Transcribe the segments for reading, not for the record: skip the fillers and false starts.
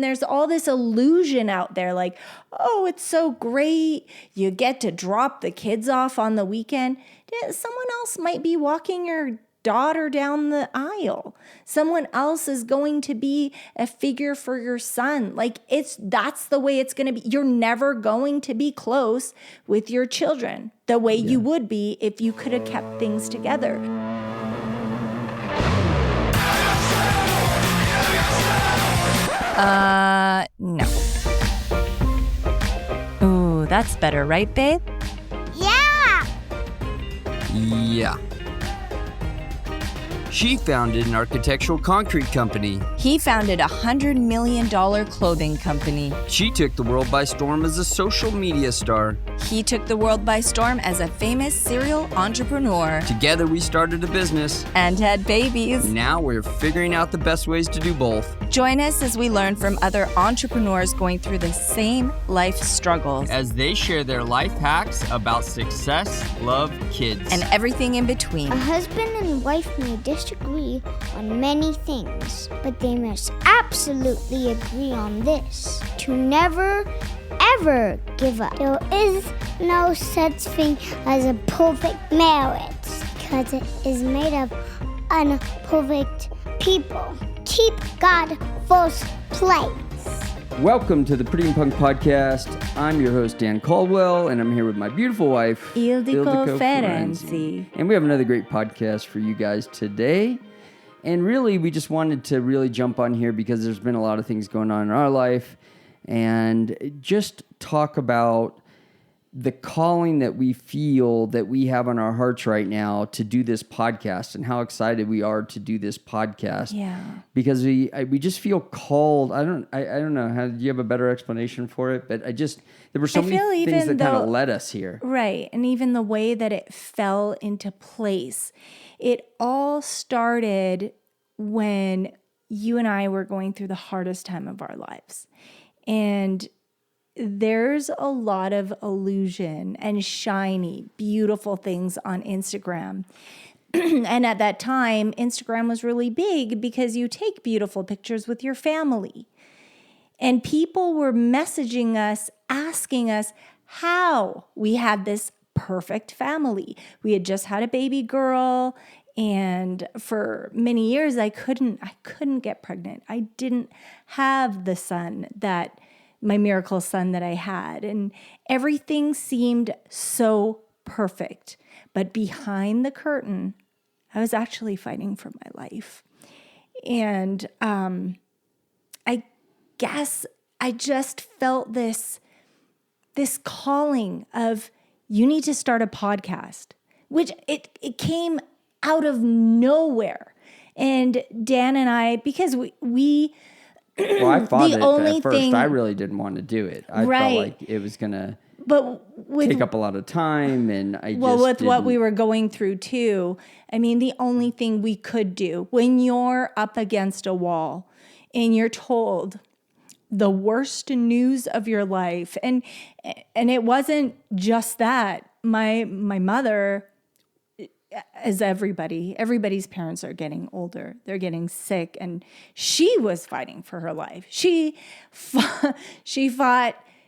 There's all this illusion out there like, oh, it's so great. You get to drop the kids off on the weekend. Someone else might be walking your daughter down the aisle. Someone else is going to be a figure for your son. Like that's the way it's going to be. You're never going to be close with your children the way you would be if you could have kept things together. No. Ooh, that's better, right, babe? Yeah! Yeah. She founded an architectural concrete company. He founded a $100 million clothing company. She took the world by storm as a social media star. He took the world by storm as a famous serial entrepreneur. Together we started a business. And had babies. Now we're figuring out the best ways to do both. Join us as we learn from other entrepreneurs going through the same life struggles. As they share their life hacks about success, love, kids. And everything in between. A husband and wife may disagree on many things, but they must absolutely agree on this: to never, ever give up. There is no such thing as a perfect marriage, because it is made of imperfect people. Keep God first place. Welcome to the Pretty and Punk Podcast. I'm your host, Dan Caldwell, and I'm here with my beautiful wife, Ildiko Ferenczi. And we have another great podcast for you guys today. And really, we just wanted to really jump on here because there's been a lot of things going on in our life and just talk about the calling that we feel that we have on our hearts right now to do this podcast and how excited we are to do this podcast. Yeah. Because we just feel called. I don't know. Do you have a better explanation for it? But there were so many things that kind of led us here. Right. And even the way that it fell into place. It all started when you and I were going through the hardest time of our lives. And there's a lot of illusion and shiny, beautiful things on Instagram. And at that time, Instagram was really big because you take beautiful pictures with your family. And people were messaging us, asking us how we had this perfect family. We had just had a baby girl, and for many years I couldn't get pregnant. I didn't have the son my miracle son that I had. And everything seemed so perfect. But behind the curtain, I was actually fighting for my life. And I guess I just felt this calling of, you need to start a podcast, which it came out of nowhere. And Dan and I, because we well, I fought it at first. I really didn't want to do it. I felt like it was going to take up a lot of time. And what we were going through too, I mean, the only thing we could do when you're up against a wall and you're told the worst news of your life. And it wasn't just that. My mother, as everybody's parents are getting older, they're getting sick, and she was fighting for her life. She fought.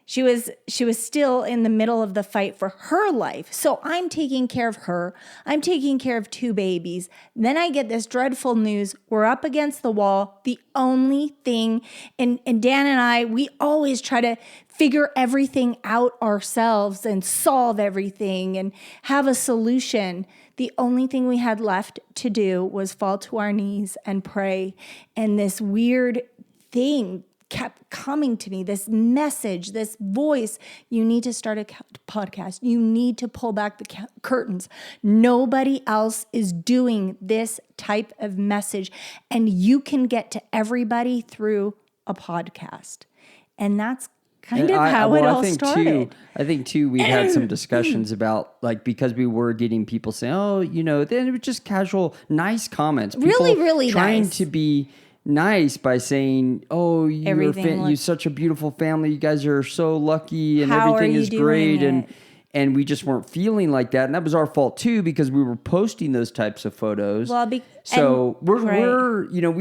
She was still in the middle of the fight for her life. So I'm taking care of her. I'm taking care of two babies. Then I get this dreadful news. We're up against the wall. The only thing, and Dan and I, we always try to figure everything out ourselves and solve everything and have a solution. The only thing we had left to do was fall to our knees and pray. And this weird thing kept coming to me, this message, this voice: you need to start a podcast. You need to pull back the curtains. Nobody else is doing this type of message, and you can get to everybody through a podcast. And that's kind of how it all started. I think too, we've had some discussions about, like, because we were getting people saying, oh, then it was just casual, nice comments. People really trying nice. to be nice by saying, oh, you're such a beautiful family. You guys are so lucky and everything is great. And we just weren't feeling like that. And that was our fault too, because we were posting those types of photos. Well, we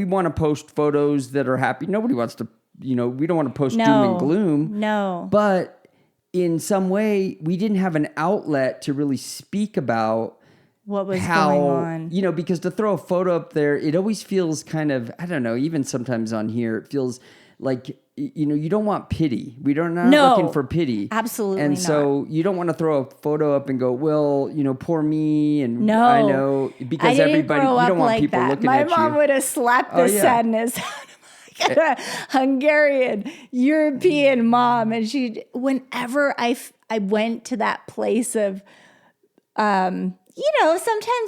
want to post photos that are happy. Nobody wants to we don't want to post doom No. and gloom. No. But in some way, we didn't have an outlet to really speak about What was how, going on? because to throw a photo up there, it always feels kind of, I don't know, even sometimes on here, it feels like, you don't want pity. We're not No. looking for pity. Absolutely And not. so you don't want to throw a photo up and go, well, poor me. And No. I know, I because didn't everybody, grow you up don't want like people that. looking My at you. mom would have slapped the Oh, yeah. sadness out of my Hungarian, European mom. And whenever I went to that place of, sometimes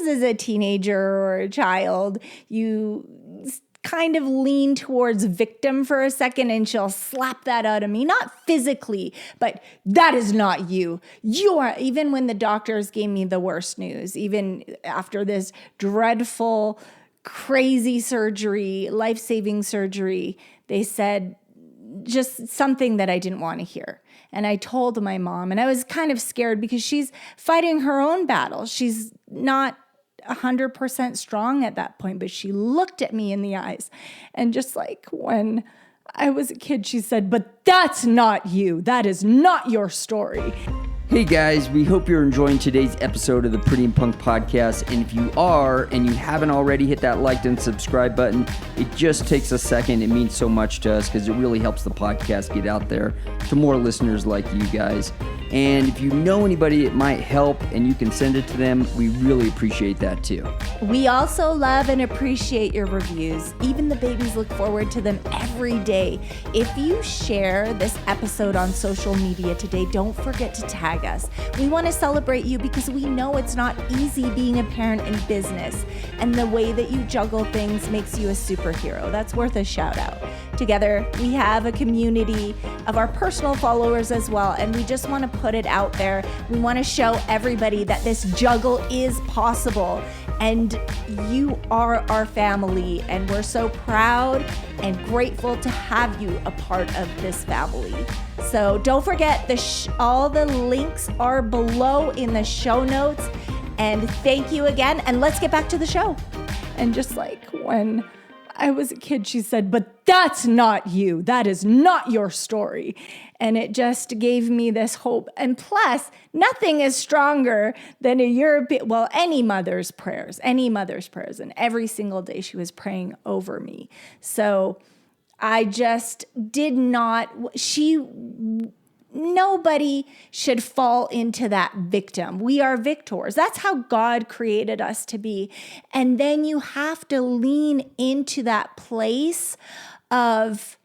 as a teenager or a child, you kind of lean towards victim for a second and she'll slap that out of me, not physically, but that is not you. You are, even when the doctors gave me the worst news, even after this dreadful, crazy surgery, life-saving surgery, they said just something that I didn't want to hear. And I told my mom, and I was kind of scared because she's fighting her own battle. She's not 100% strong at that point, but she looked at me in the eyes. And just like when I was a kid, she said, but that's not you. That is not your story. Hey guys, we hope you're enjoying today's episode of the Pretty and Punk podcast. And if you are, and you haven't already, hit that like and subscribe button. It just takes a second. It means so much to us because it really helps the podcast get out there to more listeners like you guys. And if you know anybody it might help and you can send it to them, we really appreciate that too. We also love and appreciate your reviews. Even the babies look forward to them every day. If you share this episode on social media today, don't forget to tag us. We want to celebrate you because we know it's not easy being a parent in business, and the way that you juggle things makes you a superhero. That's worth a shout out. Together, we have a community of our personal followers as well, and we just want to put it out there. We want to show everybody that this juggle is possible, and you are our family, and we're so proud and grateful to have you a part of this family. So don't forget, all the links are below in the show notes, and thank you again, and let's get back to the show. And just like when I was a kid, she said, but that's not you. That is not your story. And it just gave me this hope. And plus, nothing is stronger than any mother's prayers. And every single day she was praying over me. So I just did not, nobody should fall into that victim. We are victors. That's how God created us to be. And then you have to lean into that place of,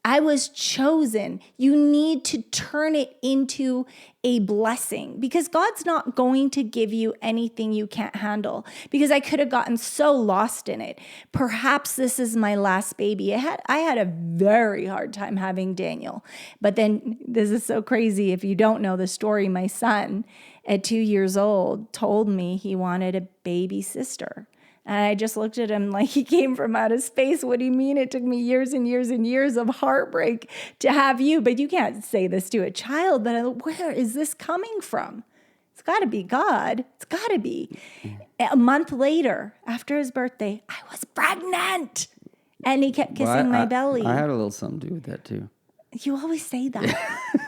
I was chosen. You need to turn it into a blessing because God's not going to give you anything you can't handle, because I could have gotten so lost in it. Perhaps this is my last baby. I had a very hard time having Daniel. But then this is so crazy. If you don't know the story, my son at 2 years old told me he wanted a baby sister. And I just looked at him like he came from outer space. What do you mean? It took me years and years and years of heartbreak to have you. But you can't say this to a child. But where is this coming from? It's got to be God. It's got to be. A month later, after his birthday, I was pregnant. And he kept kissing my belly. I had a little something to do with that too. You always say that.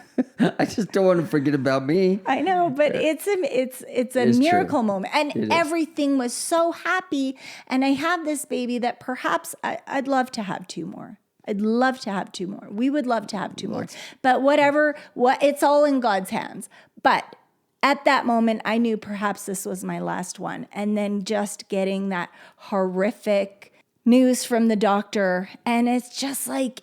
I just don't want to forget about me. I know, but it's a miracle moment. And everything was so happy. And I have this baby that perhaps I'd love to have two more. I'd love to have two more. We would love to have two more. But it's all in God's hands. But at that moment, I knew perhaps this was my last one. And then just getting that horrific news from the doctor. And it's just like,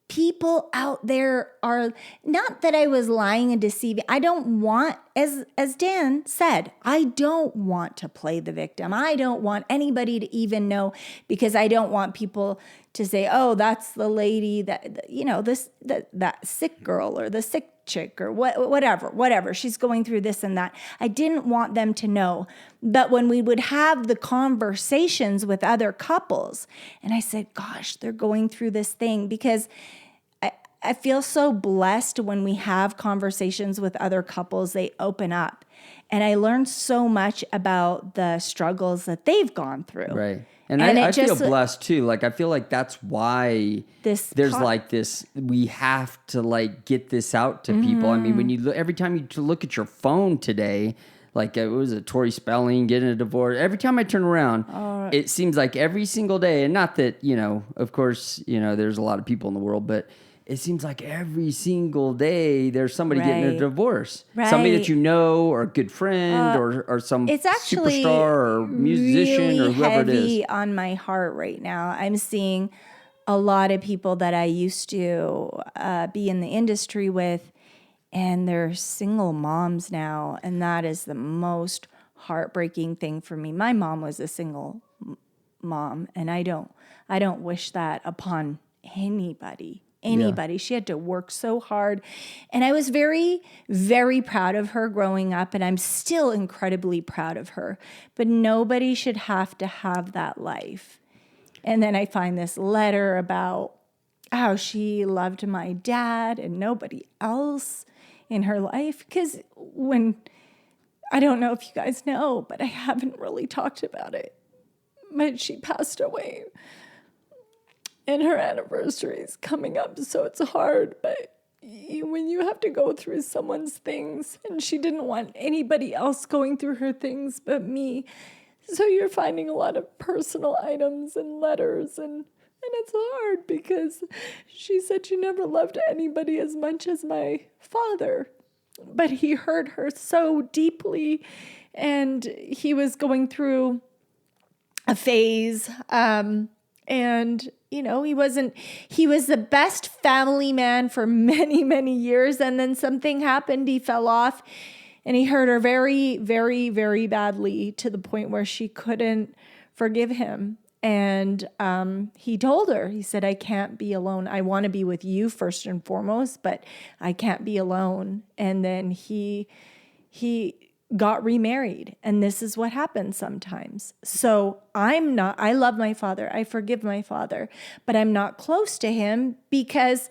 people out there are, not that I was lying and deceiving. I don't want, as Dan said, I don't want to play the victim. I don't want anybody to even know, because I don't want people to say, oh, that's the lady that that sick girl or the sick chick or whatever. She's going through this and that. I didn't want them to know. But when we would have the conversations with other couples, and I said, gosh, they're going through this thing, because I feel so blessed when we have conversations with other couples, they open up. And I learned so much about the struggles that they've gone through. Right. And I feel blessed too. Like, I feel like that's why there's like this, we have to like get this out to people. I mean, when you look, every time you look at your phone today, like it was Tori Spelling getting a divorce. Every time I turn around, it seems like every single day, and not that, of course, there's a lot of people in the world, but it seems like every single day there's somebody getting a divorce. Right. Somebody that you know, or a good friend, or some superstar or musician really or whoever it is. It's heavy on my heart right now. I'm seeing a lot of people that I used to be in the industry with, and they're single moms now, and that is the most heartbreaking thing for me. My mom was a single mom, and I don't wish that upon anybody. Yeah. She had to work so hard. And I was very, very proud of her growing up, and I'm still incredibly proud of her. But nobody should have to have that life. And then I find this letter about how she loved my dad and nobody else in her life. Because I don't know if you guys know, but I haven't really talked about it. But she passed away. And her anniversary is coming up, so it's hard. But when you have to go through someone's things, and she didn't want anybody else going through her things but me, so you're finding a lot of personal items and letters, and it's hard because she said she never loved anybody as much as my father. But he hurt her so deeply, and he was going through a phase, and he was the best family man for many, many years. And then something happened. He fell off and he hurt her very, very, very badly to the point where she couldn't forgive him. And he told her, he said, I can't be alone. I want to be with you first and foremost, but I can't be alone. And then he got remarried, and this is what happens sometimes. So I love my father. I forgive my father, but I'm not close to him because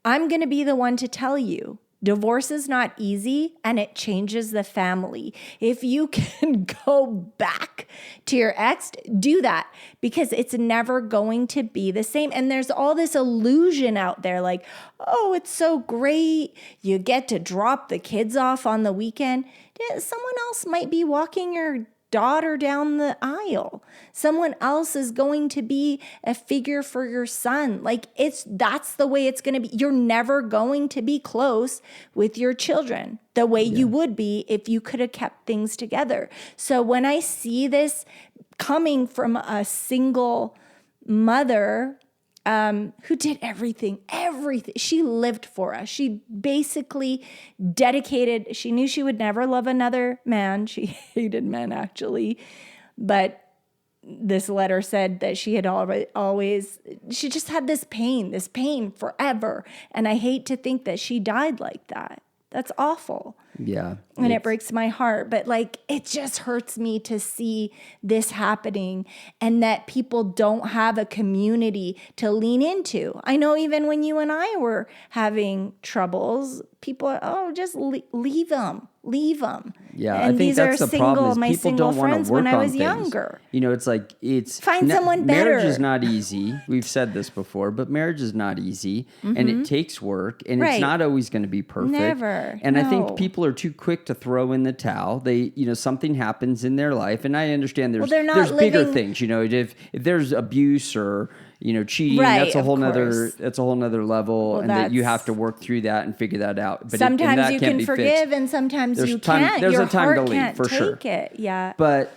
I'm going to be the one to tell you, divorce is not easy, and it changes the family. If you can go back to your ex, do that, because it's never going to be the same. And there's all this illusion out there like, oh, it's so great. You get to drop the kids off on the weekend. Someone else might be walking your daughter down the aisle. Someone else is going to be a figure for your son. Like that's the way it's going to be. You're never going to be close with your children the way you would be if you could have kept things together. So when I see this coming from a single mother who did everything. She lived for us. She basically dedicated. She knew she would never love another man. She hated men, actually. But this letter said that she had she just had this pain forever. And I hate to think that she died like that. That's awful. Yeah. And it breaks my heart. But it just hurts me to see this happening and that people don't have a community to lean into. I know even when you and I were having troubles, people are, just leave them. Yeah, and I think that's the problem. Is my people single don't want friends to work when I on was things. younger. It's find someone better. Marriage is not easy. We've said this before, but marriage is not easy, and it takes work, and it's not always going to be perfect. Never. And I think people are too quick to throw in the towel. They, something happens in their life, and I understand there's bigger things. If there's abuse or cheating, that's a whole nother level, and that you have to work through that and figure that out. But sometimes you can forgive, fixed. And sometimes you can't. There's Your a time heart to leave can't for sure. take it. Yeah. But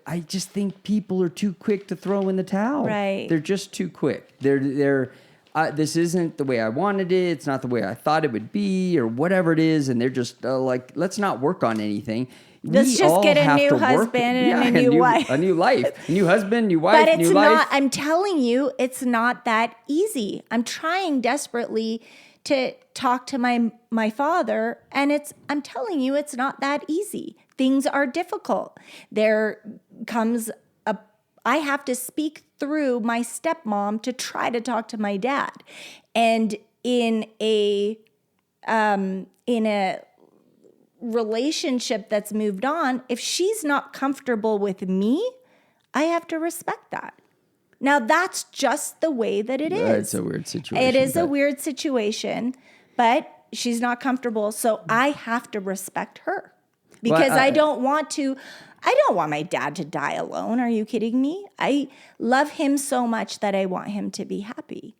I just think people are too quick to throw in the towel. Right. They're just too quick. This isn't the way I wanted it. It's not the way I thought it would be, or whatever it is, and they're just let's not work on anything. Let's just get a new husband and a new wife. A new life. A new husband, new wife, but new life. I'm telling you, it's not that easy. I'm trying desperately to talk to my father, and I'm telling you, it's not that easy. Things are difficult. There comes I have to speak through my stepmom to try to talk to my dad. And in a relationship that's moved on, if she's not comfortable with me, I have to respect that. Now, that's just the way that it is. It's a weird situation. It is a weird situation, but she's not comfortable, so I have to respect her because I don't want my dad to die alone. Are you kidding me? I love him so much that I want him to be happy.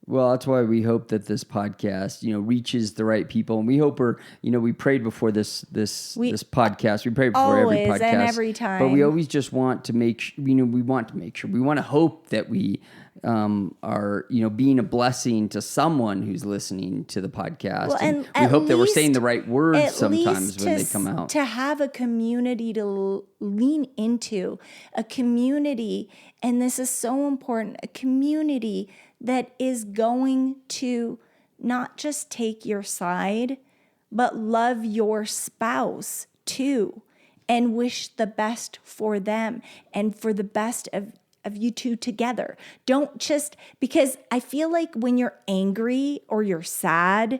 Well, that's why we hope that this podcast, reaches the right people. And we hope we prayed before this podcast. We pray before every podcast. Always and every time. But we always just want to make sure, we want to hope that we are, being a blessing to someone who's listening to the podcast. Well, and we hope that we're saying the right at words sometimes least when they come out. To have a community to lean into, a community, and this is so important, a community that is going to not just take your side, but love your spouse too, and wish the best for them and for the best of you two together. Don't just, because I feel like when you're angry or you're sad,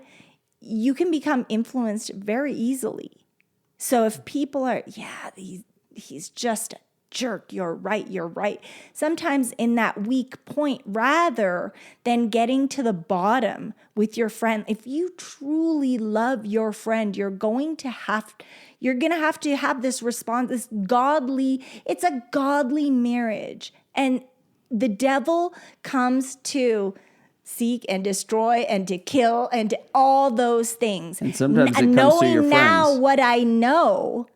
you can become influenced very easily. So if people are, he's just a jerk, you're right. Sometimes in that weak point, rather than getting to the bottom with your friend, if you truly love your friend, you're going to have to have this response, it's a godly marriage. And the devil comes to seek and destroy and to kill and to all those things. And sometimes it comes knowing to your now friends. what I know,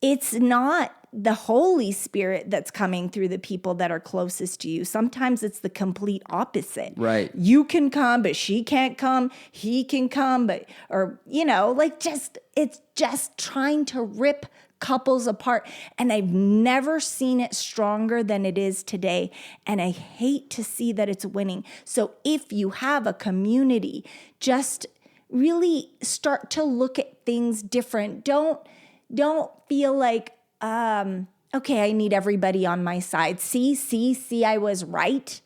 it's not the Holy Spirit that's coming through the people that are closest to you. Sometimes it's the complete opposite. Right. You can come, but she can't come. He can come, it's just trying to rip couples apart. And I've never seen it stronger than it is today. And I hate to see that it's winning. So if you have a community, just really start to look at things different. Don't feel like, okay, I need everybody on my side. See, I was right.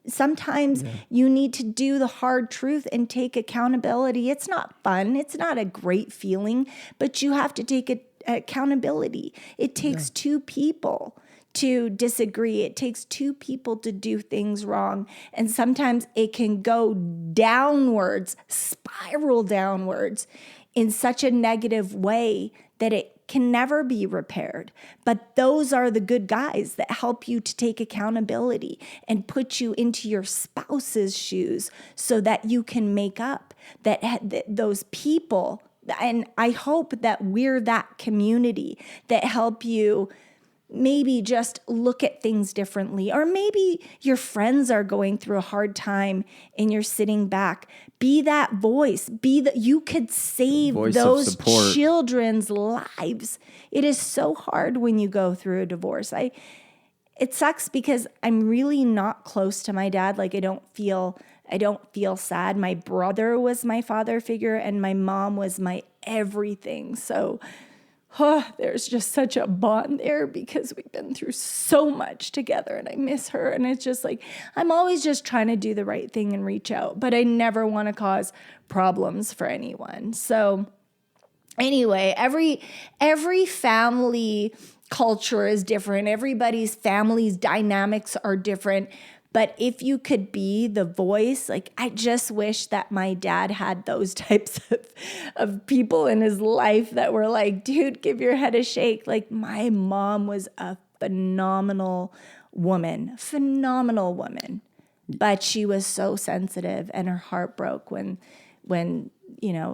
Sometimes you need to do the hard truth and take accountability. It's not fun. It's not a great feeling, but you have to take accountability. It takes two people to disagree. It takes two people to do things wrong. And sometimes it can go downwards, spiral downwards in such a negative way that it can never be repaired. But those are the good guys that help you to take accountability and put you into your spouse's shoes so that you can make up that those people. And I hope that we're that community that help you maybe just look at things differently. Or maybe your friends are going through a hard time and you're sitting back. Be that voice. You could save Voice of those support. children's lives. It is so hard when you go through a divorce. It sucks because I'm really not close to my dad. Like I don't feel sad. My brother was my father figure and my mom was my everything. So there's just such a bond there because we've been through so much together and I miss her. And it's just like, I'm always just trying to do the right thing and reach out, but I never want to cause problems for anyone. So anyway, every family culture is different. Everybody's family's dynamics are different. But if you could be the voice, like I just wish that my dad had those types of people in his life that were like, dude, give your head a shake. Like my mom was a phenomenal woman, but she was so sensitive and her heart broke when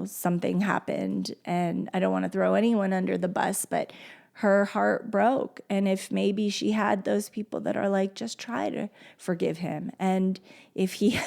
something happened. And I don't want to throw anyone under the bus, but her heart broke. And if maybe she had those people that are like, just try to forgive him. And if he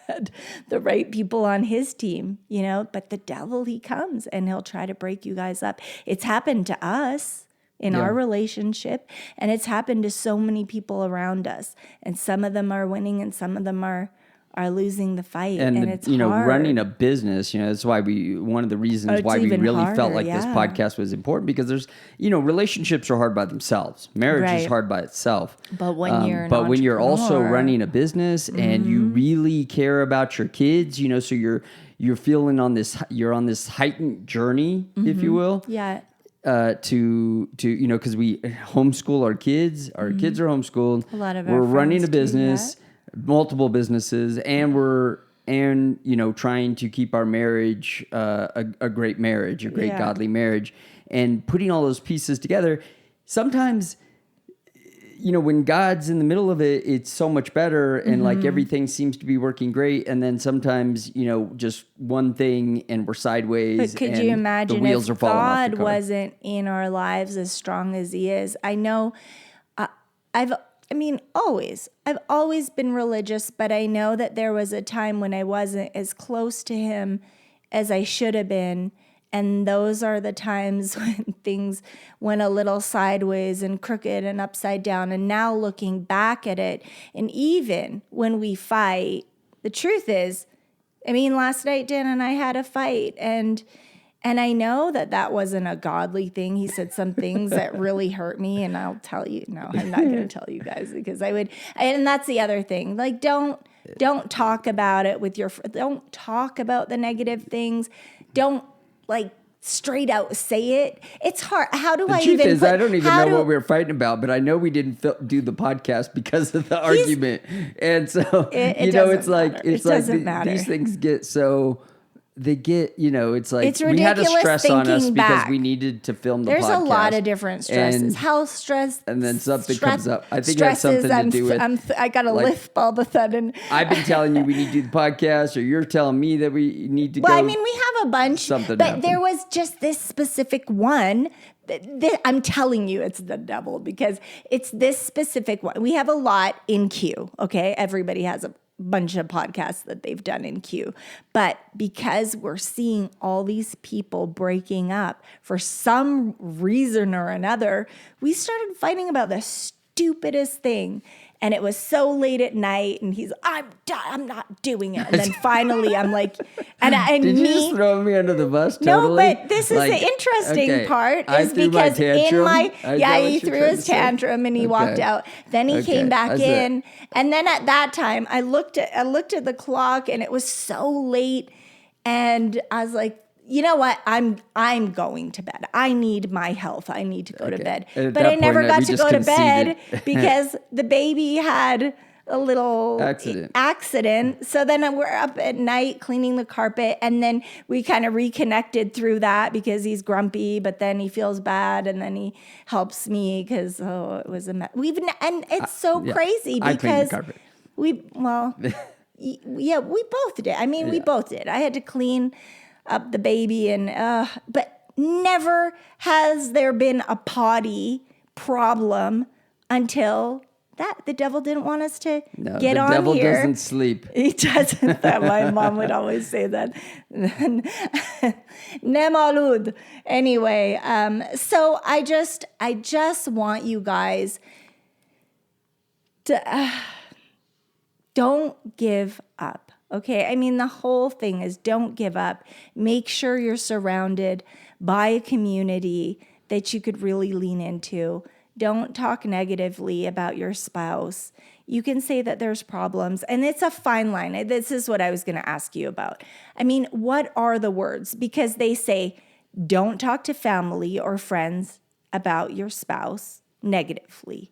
had the right people on his team, but the devil, he comes and he'll try to break you guys up. It's happened to us in our relationship, and it's happened to so many people around us. And some of them are winning and some of them are are losing the fight, and it's hard. Running a business, that's why one of the reasons why we really felt like this podcast was important, because there's, relationships are hard by themselves. Marriage is hard by itself. But when when you're also running a business and you really care about your kids, so you're feeling you're on this heightened journey, if you will. Yeah. Because we homeschool our kids are homeschooled. A lot of we're our running a friends do business, multiple businesses, and trying to keep our marriage a great marriage, a great godly marriage, and putting all those pieces together. Sometimes, when God's in the middle of it, it's so much better, and like everything seems to be working great. And then sometimes, just one thing and we're sideways. But could you imagine if God wasn't in our lives as strong as He is? I know, I've always been religious, but I know that there was a time when I wasn't as close to Him as I should have been. And those are the times when things went a little sideways and crooked and upside down. And now looking back at it, and even when we fight, the truth is, last night Dan and I had a fight, and I know that wasn't a godly thing. He said some things that really hurt me, and I'll tell you. No, I'm not going to tell you guys, because I would. And that's the other thing. Like, don't talk about it with don't talk about the negative things. Don't straight out say it. It's hard. How do I even? The truth is, I don't even know what we were fighting about, but I know we didn't do the podcast because of the argument. And so it's like these things get so. They get, it's like it's we had a stress on us because back. we needed to film the There's podcast. There's a lot of different stresses. Health stress. And then something comes up. I think it has something to do with... I got a lisp all of a sudden. I've been telling you we need to do the podcast, or you're telling me that we need to go. Well, we have a bunch. But happened. There was just this specific one. I'm telling you it's the devil, because it's this specific one. We have a lot in queue, okay? Everybody has a bunch of podcasts that they've done in queue. But because we're seeing all these people breaking up for some reason or another, we started fighting about the stupidest thing. And it was so late at night, and he's, I'm done. I'm not doing it. And then finally, I'm like, Did you just throw me under the bus? Totally? No, but this is the interesting part, is because he threw his tantrum and he walked out. Then he came back in, and then at that time, I looked at the clock, and it was so late, and I was like, you know what? I'm going to bed. I need my health. I need to go to bed. But I never got to go to bed because the baby had a little accident. So then we're up at night cleaning the carpet, and then we kind of reconnected through that because he's grumpy, but then he feels bad, and then he helps me because it was a mess. And it's so crazy because we both did. We both did. I had to clean up the baby, and but never has there been a potty problem until that. The devil didn't want us to get on here. The devil doesn't sleep. He doesn't. My mom would always say that. Nemalud. Anyway, so I just want you guys to don't give up. Okay, the whole thing is don't give up. Make sure you're surrounded by a community that you could really lean into. Don't talk negatively about your spouse. You can say that there's problems, and it's a fine line. This is what I was going to ask you about. What are the words? Because they say don't talk to family or friends about your spouse negatively,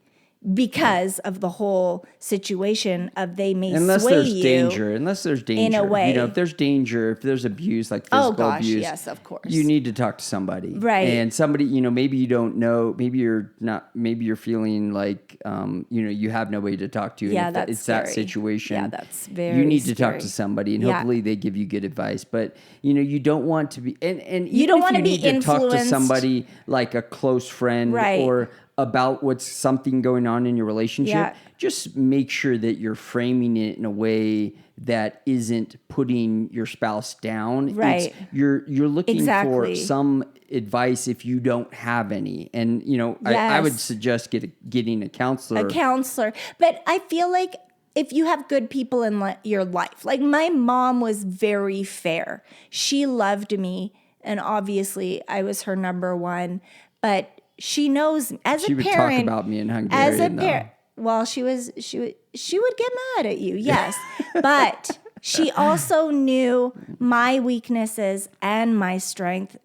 because of the whole situation of they may sway you. Unless there's danger. In a way. If there's danger, if there's abuse, like physical abuse. Yes, of course. You need to talk to somebody. Right. And somebody, maybe you don't know, maybe you're feeling like, you have nobody to talk to. Yeah, and that's it's scary. That situation. Yeah, that's very You need to scary. talk to somebody, and hopefully they give you good advice. But, you don't want to be, and you don't want to be influenced. Talk to somebody like a close friend, right, or about what's something going on in your relationship, just make sure that you're framing it in a way that isn't putting your spouse down. Right. You're looking for some advice if you don't have any. And, I would suggest getting a counselor. But I feel like if you have good people in your life. Like my mom was very fair. She loved me, and obviously I was her number one. But she knows as a She would parent. talk about me in Hungarian. As a parent, well, she would get mad at you, yes, but she also knew my weaknesses and my strength.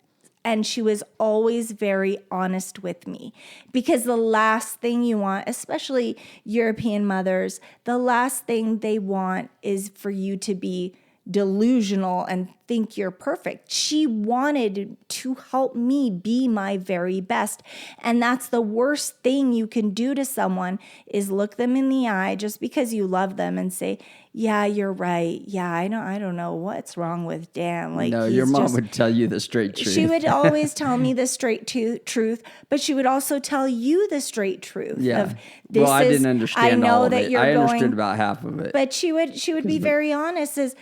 And she was always very honest with me, because the last thing you want, especially European mothers, the last thing they want is for you to be delusional and think you're perfect. She wanted to help me be my very best. And that's the worst thing you can do to someone, is look them in the eye just because you love them and say, yeah, you're right. Yeah, I don't know what's wrong with Dan. Like, no, your mom would tell you the straight truth. She would always tell me the straight truth, but she would also tell you the straight truth. Yeah. Well, I didn't understand all of it. I understood about half of it. But she would be very honest, as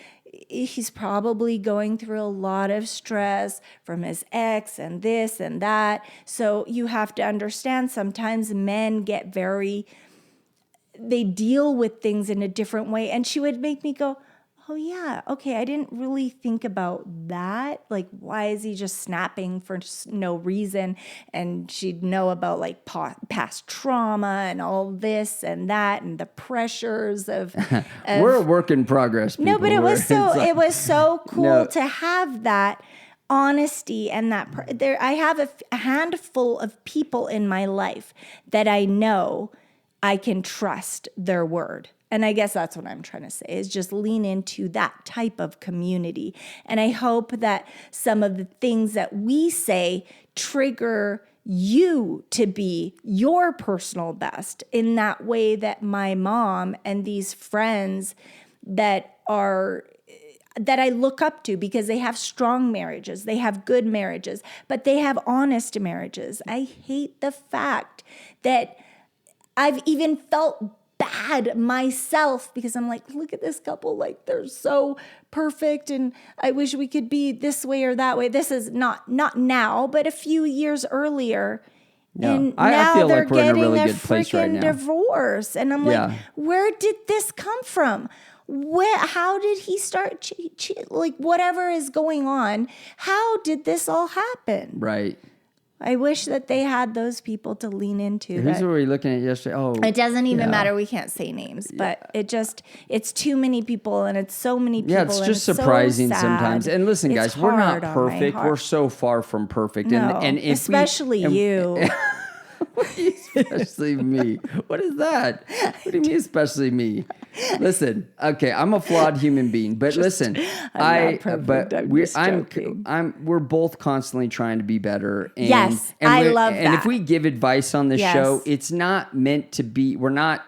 he's probably going through a lot of stress from his ex and this and that. So you have to understand, sometimes men get they deal with things in a different way. And she would make me go, oh yeah, okay, I didn't really think about that. Like, why is he just snapping for no reason? And she'd know about like past trauma and all this and that and the pressures of we're a work in progress, people. No, but it was so cool to have that honesty and that I have a handful of people in my life that I know I can trust their word. And I guess that's what I'm trying to say, is just lean into that type of community. And I hope that some of the things that we say trigger you to be your personal best in that way, that my mom and these friends that I look up to, because they have strong marriages, they have good marriages, but they have honest marriages. I hate the fact that I've even felt bad myself, because I'm like, look at this couple, like they're so perfect and I wish we could be this way or that way. This is not now, but a few years earlier. No, and I now feel they're like we're in a getting really a good place right freaking now. divorce. And I'm like, where did this come from? How did he start? Like, whatever is going on, how did this all happen? Right. I wish that they had those people to lean into. Who's what we were looking at yesterday? Oh, it doesn't even matter. We can't say names, but it's too many people, and it's so many people. Yeah, it's just surprising so sometimes. And listen, it's guys, we're not hard perfect. on my We're heart. so far from perfect. No, and especially you. Especially me. What is that? What do you mean, especially me? Listen, okay, I'm a flawed human being, but listen, I'm we're both constantly trying to be better. And, yes, I love that. And if we give advice on this Yes. show, it's not meant to be. We're not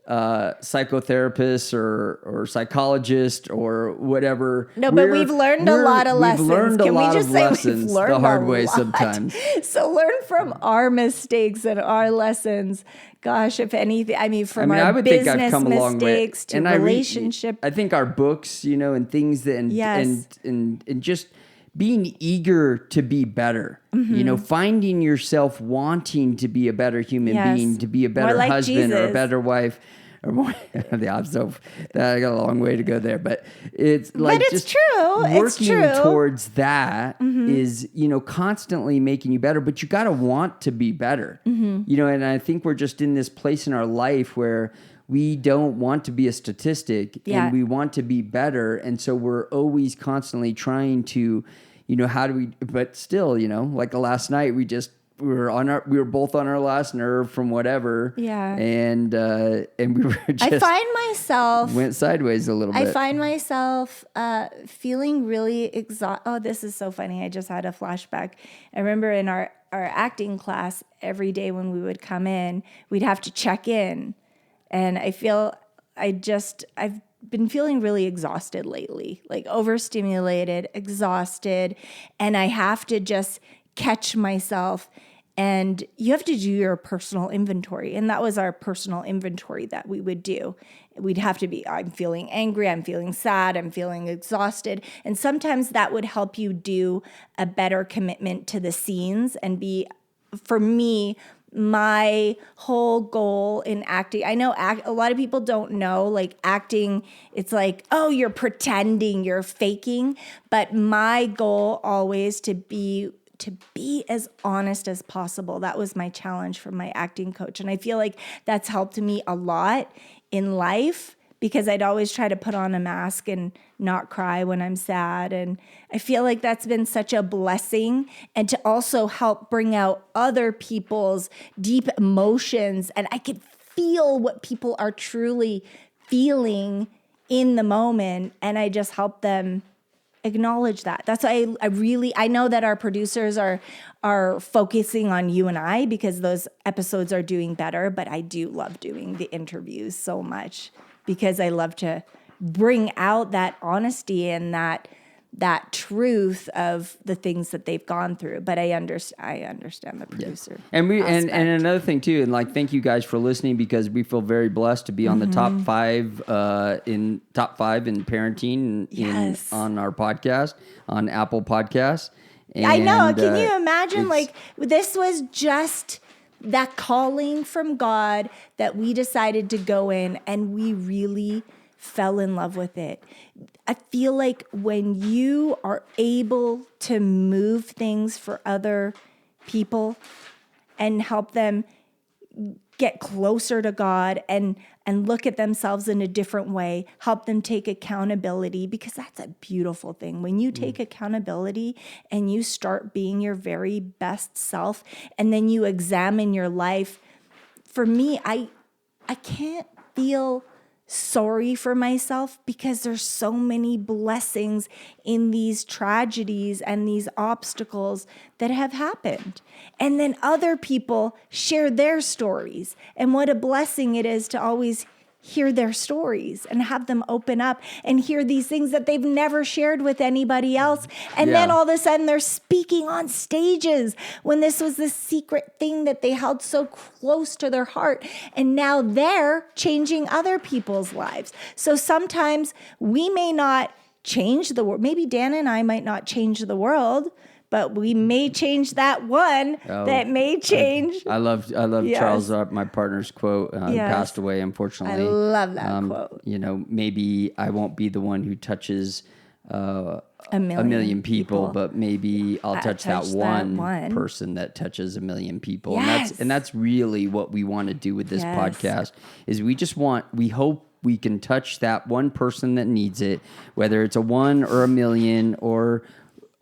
psychotherapists or psychologists or whatever. No, but we've learned a lot of lessons. We've learned Can a we lot just of say lessons we've learned the hard a way lot? sometimes. So learn from our mistakes and our lessons. Gosh, if anything, from our I would think business I've come a long way. mistakes to relationship. I think our books, and things that and just being eager to be better. Finding yourself wanting to be a better human being, to be a better like husband or a Jesus. better wife. Or more, I got a long way to go there, but it's like, but it's just true. working It's true. towards that is, constantly making you better, but you got to want to be better, and I think we're just in this place in our life where we don't want to be a statistic and we want to be better. And so we're always constantly trying to, how do we, but still, like last night, we were both on our last nerve from whatever. Yeah. And we were just, I find myself went sideways a little bit. I find myself feeling really exhausted. Oh, this is so funny. I just had a flashback. I remember in our acting class, every day when we would come in, we'd have to check in. And I've been feeling really exhausted lately, like overstimulated, exhausted. And I have to just catch myself. And you have to do your personal inventory. And that was our personal inventory that we would do. We'd have to be, I'm feeling angry, I'm feeling sad, I'm feeling exhausted. And sometimes that would help you do a better commitment to the scenes and be, for me, my whole goal in acting, I know a lot of people don't know, like acting, it's like, oh, you're pretending, you're faking. But my goal always to be as honest as possible. That was my challenge from my acting coach. And I feel like that's helped me a lot in life, because I'd always try to put on a mask and not cry when I'm sad. And I feel like that's been such a blessing, and to also help bring out other people's deep emotions. And I could feel what people are truly feeling in the moment, and I just help them acknowledge that. That's why I know that our producers are focusing on you and I, because those episodes are doing better, but I do love doing the interviews so much, because I love to bring out that honesty and that truth of the things that they've gone through. But I understand the producer. Yeah. And and another thing too, and like, thank you guys for listening, because we feel very blessed to be on the top five in parenting on our podcast on Apple Podcasts. And, I know. Can you imagine? Like, this was just that calling from God that we decided to go in, and we really fell in love with it. I feel like when you are able to move things for other people and help them get closer to God and look at themselves in a different way, help them take accountability, because that's a beautiful thing. When you take accountability and you start being your very best self, and then you examine your life. For me, I can't feel sorry for myself, because there's so many blessings in these tragedies and these obstacles that have happened. And then other people share their stories, and what a blessing it is to always hear their stories and have them open up and hear these things that they've never shared with anybody else. And then all of a sudden they're speaking on stages when this was the secret thing that they held so close to their heart. And now they're changing other people's lives. So sometimes we may not change the world. Maybe Dan and I might not change the world, but we may change that one that may change. I love Charles, my partner's quote. He passed away, unfortunately. I love that quote. You know, maybe I won't be the one who touches a million people, but maybe I'll touch that one person that touches a million people. Yes. And that's really what we want to do with this podcast. Is we hope we can touch that one person that needs it, whether it's a 1 or a million or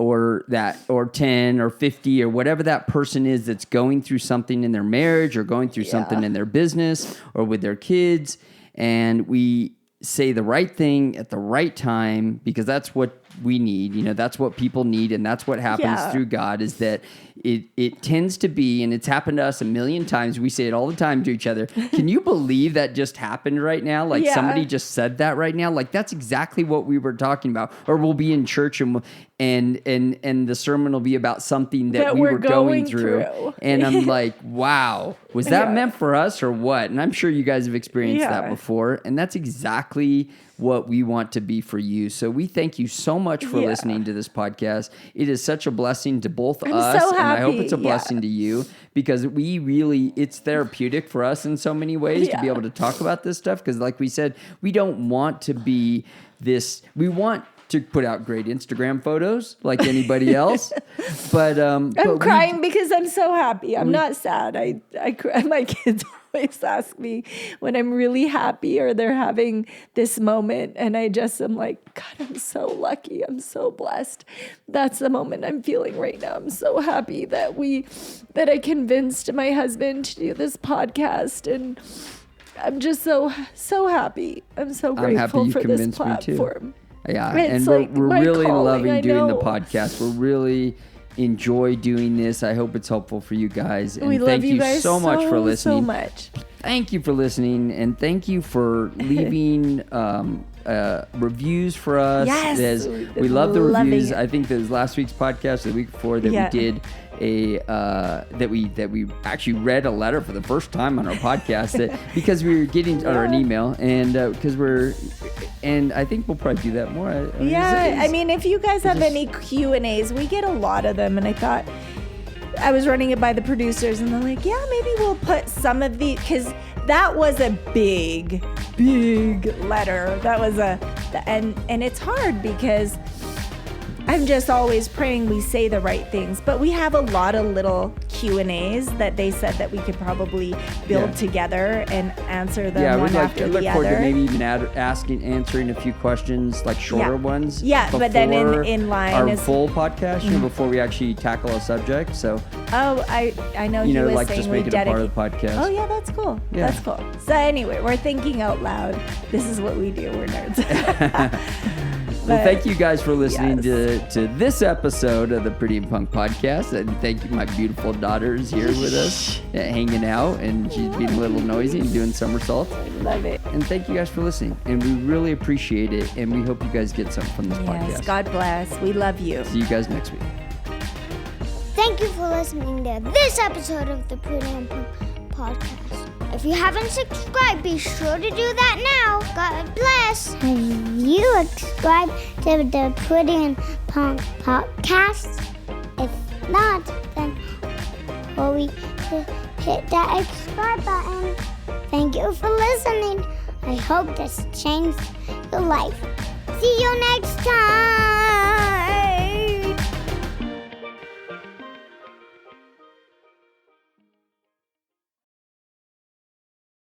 10 or 50 or whatever that person is that's going through something in their marriage or going through something in their business or with their kids. And we say the right thing at the right time, because that's what we need. You know, that's what people need. And that's what happens through God, is that it tends to be, and it's happened to us a million times. We say it all the time to each other. Can you believe that just happened right now? Like somebody just said that right now. Like, that's exactly what we were talking about. Or we'll be in church and the sermon will be about something that we were going through. And I'm like, wow, was that meant for us or what? And I'm sure you guys have experienced that before. And that's exactly what we want to be for you. So we thank you so much for listening to this podcast. It is such a blessing to both us, so happy. and I hope it's a blessing to you, because it's therapeutic for us in so many ways to be able to talk about this stuff. Because like we said, we don't want to be this, we want to put out great Instagram photos like anybody else. But I'm crying because I'm so happy. I'm not sad. I cry. My kids always ask me when I'm really happy or they're having this moment, and I just am like, God, I'm so lucky. I'm so blessed. That's the moment I'm feeling right now. I'm so happy that I convinced my husband to do this podcast, and I'm just so happy. I'm so grateful for this platform. Yeah, it's and we're really calling, loving doing the podcast. We're really enjoy doing this. I hope it's helpful for you guys. And we thank love you guys so much for listening. So much. Thank you for listening, and thank you for leaving reviews for us. Yes, we love the reviews. I think that was last week's podcast, the week before, that we did that we actually read a letter for the first time on our podcast because we were getting or an email, and and I think we'll probably do that more. I mean, if you guys have any Q&As, we get a lot of them, and I thought I was running it by the producers, and they're like, yeah, maybe we'll put some of the, because that was a big letter. That was and it's hard because I'm just always praying we say the right things, but we have a lot of little Q&As that they said that we could probably build together and answer them one after the other. Look forward to maybe even answering a few questions, like shorter ones. Yeah, but then in line our is full podcast, before we actually tackle a subject. So. Oh, I know he was like saying just we make it a part of the podcast. Oh yeah, that's cool. Yeah. That's cool. So anyway, we're thinking out loud. This is what we do. We're nerds. Well, thank you guys for listening to this episode of the Pretty and Punk podcast. And thank you, my beautiful daughters here with us, hanging out, and she's being a little noisy and doing somersaults. I love it. And thank you guys for listening. And we really appreciate it. And we hope you guys get something from this podcast. God bless. We love you. See you guys next week. Thank you for listening to this episode of the Pretty and Punk podcast. If you haven't subscribed, be sure to do that now. God bless. Have you subscribed to the Pretty and Punk podcast? If not, then hurry to hit that subscribe button. Thank you for listening. I hope this changed your life. See you next time.